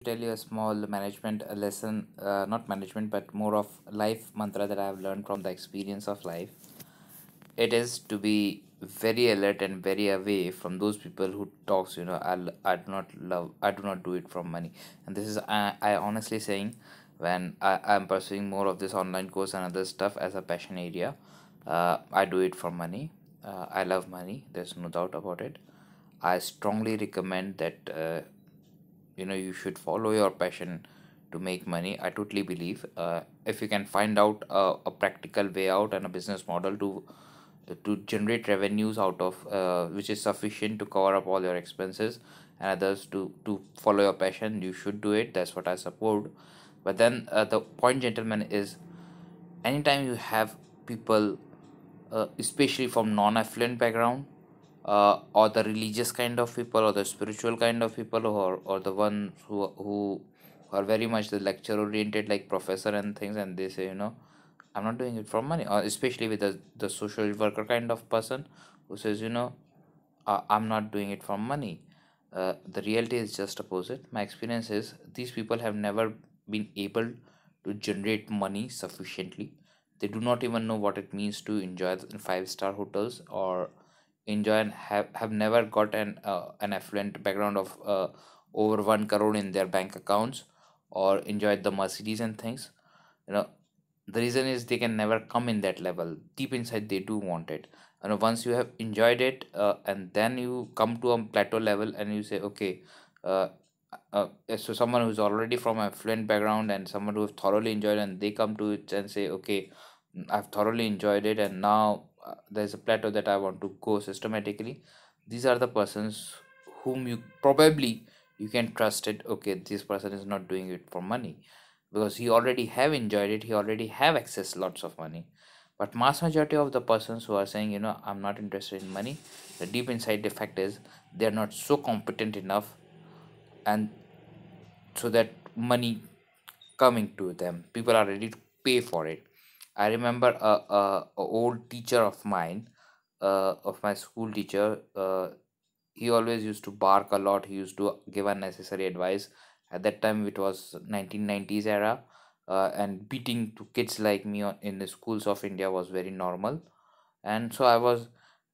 tell you a small management lesson, not management, but more of life mantra that I have learned from the experience of life. It is to be very alert and very away from those people who talks. I do not love. I do not do it from money, and this is I honestly saying when I'm pursuing more of this online course and other stuff as a passion area. I do it for money. I love money. There's no doubt about it. I strongly recommend that you should follow your passion to make money. I totally believe if you can find out a practical way out and a business model to generate revenues out of which is sufficient to cover up all your expenses and others to follow your passion, you should do it. That's what I support. But then the point, gentlemen, is anytime you have people especially from non-affluent background, or the religious kind of people or the spiritual kind of people, or the ones who are very much the lecture oriented like professor and things, and they say, I'm not doing it for money. Or especially with the social worker kind of person who says, I'm not doing it for money. The reality is just opposite. My experience is these people have never been able to generate money sufficiently. They do not even know what it means to enjoy the five-star hotels, or enjoy and have never got an affluent background of over 1 crore in their bank accounts, or enjoyed the Mercedes and things. You know, the reason is they can never come in that level. Deep inside, they do want it. And once you have enjoyed it, and then you come to a plateau level and you say, okay, uh, so someone who's already from a fluent background and someone who have thoroughly enjoyed, and they come to it and say, okay, I've thoroughly enjoyed it, and now there's a plateau that I want to go systematically. These are the persons whom you probably you can trust it. Okay, this person is not doing it for money, because he already have enjoyed it, he already have access lots of money. But mass majority of the persons who are saying, I'm not interested in money, the deep inside the fact is they are not so competent enough, and so that money coming to them, people are ready to pay for it. I remember a old teacher of mine, of my school teacher. He always used to bark a lot. He used to give unnecessary advice. At that time, it was 1990s era, and beating to kids like me in the schools of India was very normal. And so I was,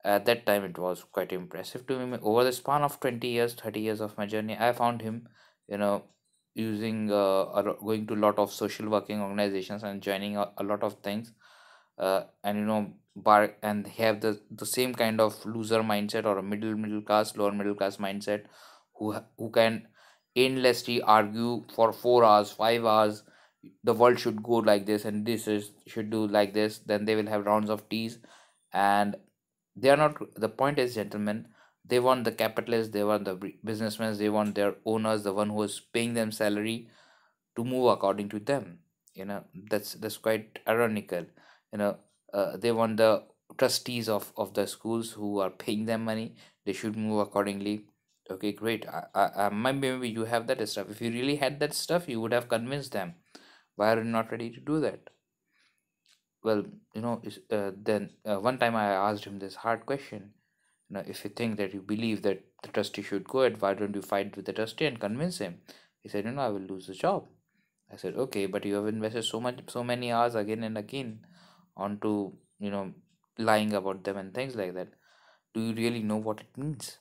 at that time, it was quite impressive to me. Over the span of 20 years, 30 years of my journey, I found him, you know, using going to a lot of social working organizations and joining a lot of things, and bar and have the same kind of loser mindset, or a middle class, lower middle class mindset, who can endlessly argue for 4 hours, 5 hours. The world should go like this, and this is should do like this. Then they will have rounds of teas, and they are not. The point is, gentlemen, they want the capitalists, they want the businessmen, they want their owners, the one who is paying them salary, to move according to them. That's quite ironical. you know they want the trustees of the schools who are paying them money, they should move accordingly. Okay, great. Maybe you have that stuff. If you really had that stuff, you would have convinced them. Why are you not ready to do that? Well, then one time I asked him this hard question. If you think that, you believe that the trustee should go ahead, why don't you fight with the trustee and convince him? He said, I will lose the job. I said, okay, but you have invested so many hours again and again onto, lying about them and things like that. Do you really know what it means?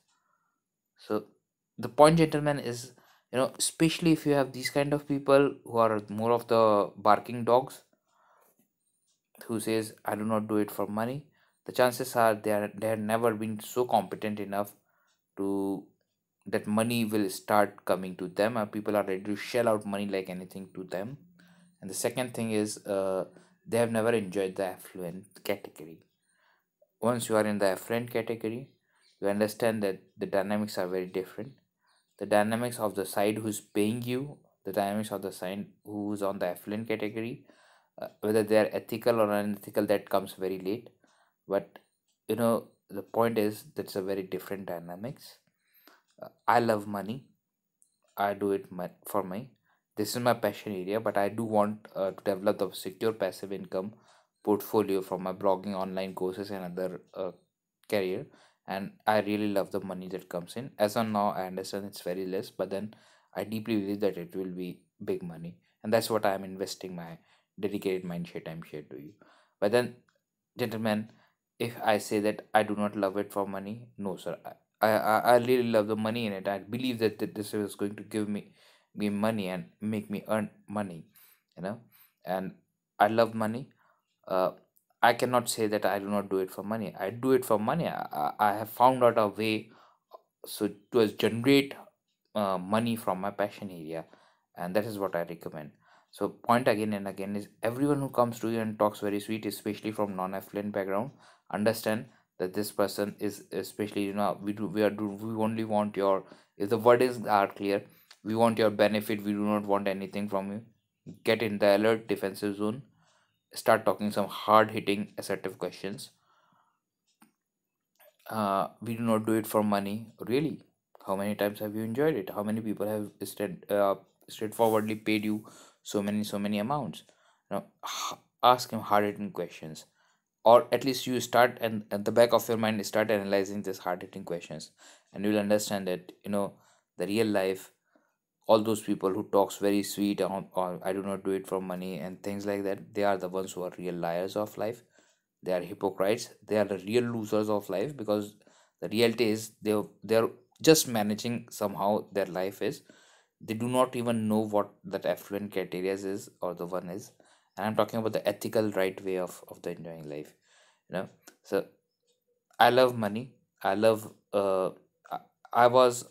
So the point, gentlemen, is, especially if you have these kind of people who are more of the barking dogs, who says, I do not do it for money, the chances are they have never been so competent enough to that money will start coming to them, and people are ready to shell out money like anything to them. And the second thing is, they have never enjoyed the affluent category. Once you are in the affluent category, you understand that the dynamics are very different. The dynamics of the side who's paying you, the dynamics of the side who's on the affluent category, whether they are ethical or unethical, that comes very late. But the point is that's a very different dynamics. I love money. I do it for me. This is my passion area, but I do want to develop the secure passive income portfolio from my blogging, online courses, and other career. And I really love the money that comes in. As on now, I understand it's very less, but then I deeply believe that it will be big money, and that's what I'm investing my dedicated mindshare timeshare to you. But then, gentlemen, if I say that I do not love it for money, no, sir. I really love the money in it. I believe that this is going to give me money and make me earn money, you know. And I love money. uh, I cannot say that I do not do it for money. I do it for money. I have found out a way so to generate money from my passion area, and that is what I recommend. So point again and again is everyone who comes to you and talks very sweet, especially from non-affluent background, understand that this person is, especially, we only want your, if the wordings are clear, we want your benefit, we do not want anything from you. Get in the alert defensive zone, start talking some hard hitting assertive questions. We do not do it for money. Really? How many times have you enjoyed it? How many people have straightforwardly paid you so many amounts? Ask him hard hitting questions, or at least you start, and at the back of your mind start analyzing these hard hitting questions, and you'll understand that the real life, all those people who talks very sweet or I do not do it for money and things like that, they are the ones who are real liars of life. They are hypocrites, they are the real losers of life, because the reality is they're just managing somehow their life is. They do not even know what that affluent criteria is, or the one is. And I'm talking about the ethical right way of the enjoying life, you know. So I love money. I love. I I was.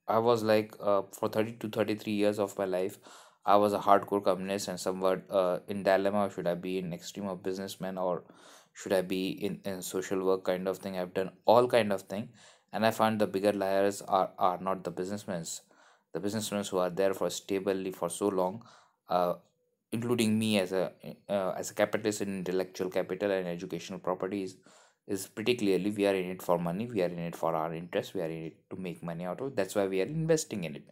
I was like, for 30 to 33 years of my life, I was a hardcore communist and somewhat in dilemma. Should I be in extreme of businessman, or should I be in social work kind of thing? I've done all kind of thing, and I find the bigger liars are not the businessmen. The businessmen who are there for stably for so long, uh, including me as a capitalist in intellectual capital and educational properties, is pretty clearly we are in it for money, we are in it for our interest, we are in it to make money out of it. That's why we are investing in it,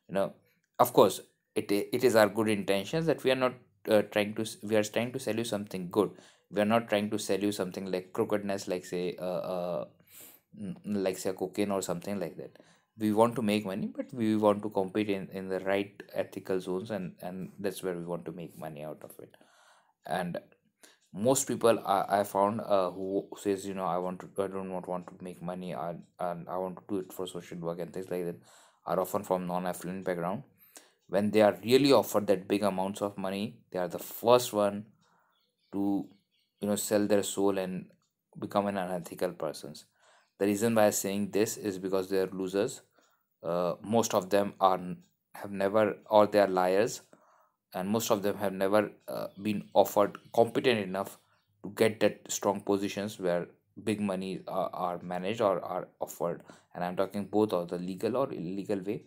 you know. Of course, it is our good intentions that we are not we are trying to sell you something good. We are not trying to sell you something like crookedness, like say like say cocaine or something like that. We want to make money, but we want to compete in the right ethical zones, and that's where we want to make money out of it. And most people I found, who says, I do not want to make money, and I want to do it for social work and things like that, are often from non-affluent background. When they are really offered that big amounts of money, they are the first one to sell their soul and become an unethical persons. The reason why I'm saying this is because they are losers. Most of them have never, or they are liars, and most of them have never been offered competent enough to get that strong positions where big money are managed or are offered. And I'm talking both of the legal or illegal way.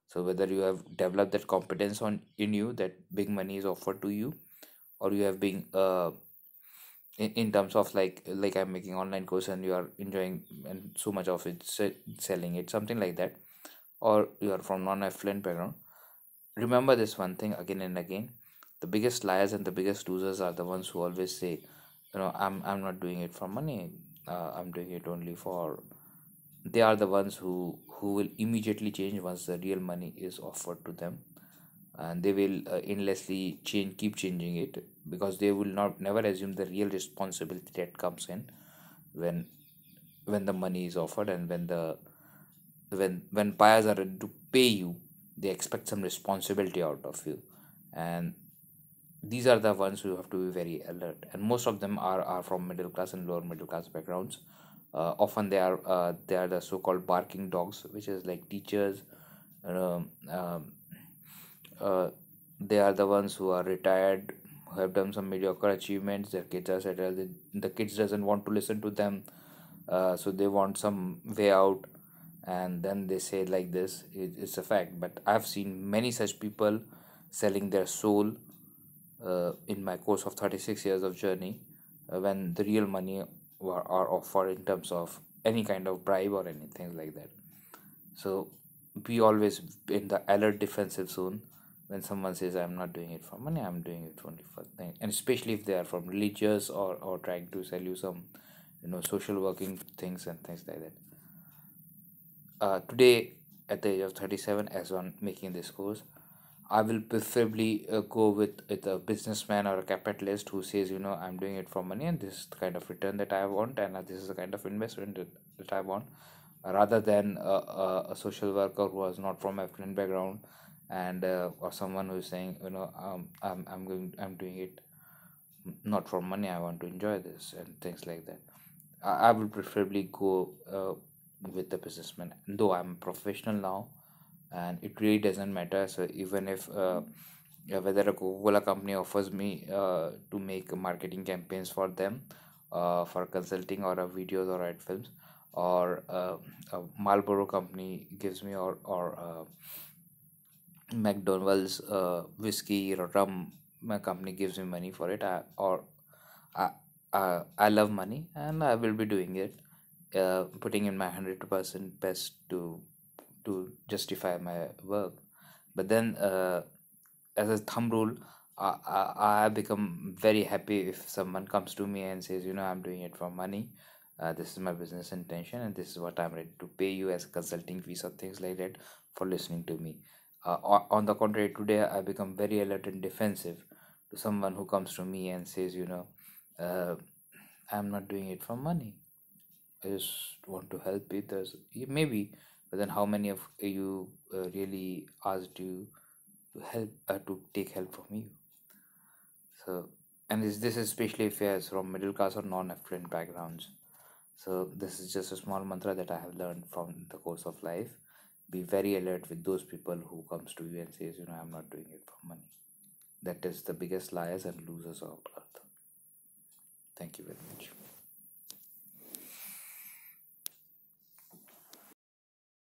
So whether you have developed that competence on in you, that big money is offered to you, or you have been in terms of like I'm making online course and you are enjoying and so much of it, selling it, something like that, or you are from non-affluent background. Remember this one thing again and again: the biggest liars and the biggest losers are the ones who always say, I'm not doing it for money, I'm doing it only for. They are the ones who will immediately change once the real money is offered to them, and they will endlessly keep changing it, because they will not never assume the real responsibility that comes in when when the money is offered, and when buyers are ready to pay you, they expect some responsibility out of you. And these are the ones who have to be very alert, and most of them are from middle class and lower middle class backgrounds. Often they are the so-called barking dogs, which is like teachers. um, um, uh, they are the ones who are retired, who have done some mediocre achievements. Their kids are settled. The kids doesn't want to listen to them, so they want some way out, and then they say like this. It's a fact, but I've seen many such people selling their soul in my course of 36 years of journey, when the real money are offered in terms of any kind of bribe or anything like that. So be always in the alert defensive zone. When someone says I'm not doing it for money, I'm doing it only for thing, and especially if they are from religious, or trying to sell you some social working things and things like that. Today at the age of 37 as on making this course. I will preferably go with a businessman or a capitalist who says, I'm doing it for money and this is the kind of return that I want, and this is the kind of investment that I want, rather than a social worker who was not from affluent background, and or someone who is saying, I'm doing it not for money, I want to enjoy this and things like that. I will preferably go with the businessman, though I'm a professional now, and it really doesn't matter. So even if whether a Coca-Cola company offers me to make marketing campaigns for them, for consulting or videos or ad films, or a Marlboro company gives me, or McDonald's whiskey or rum, my company gives me money for it, I, I love money and I will be doing it, putting in my 100% best to justify my work. But then, as a thumb rule, I become very happy if someone comes to me and says, I'm doing it for money. This is my business intention, and this is what I'm ready to pay you as a consulting fees or things like that for listening to me. On the contrary, today I become very alert and defensive to someone who comes to me and says, uh, I'm not doing it for money. I just want to help you. Maybe, but then how many of you really asked you to help, to take help from you? So, and this is especially if you're from middle class or non-affluent backgrounds. So this is just a small mantra that I have learned from the course of life. Be very alert with those people who comes to you and says, I'm not doing it for money. That is the biggest liars and losers of earth. Thank you very much.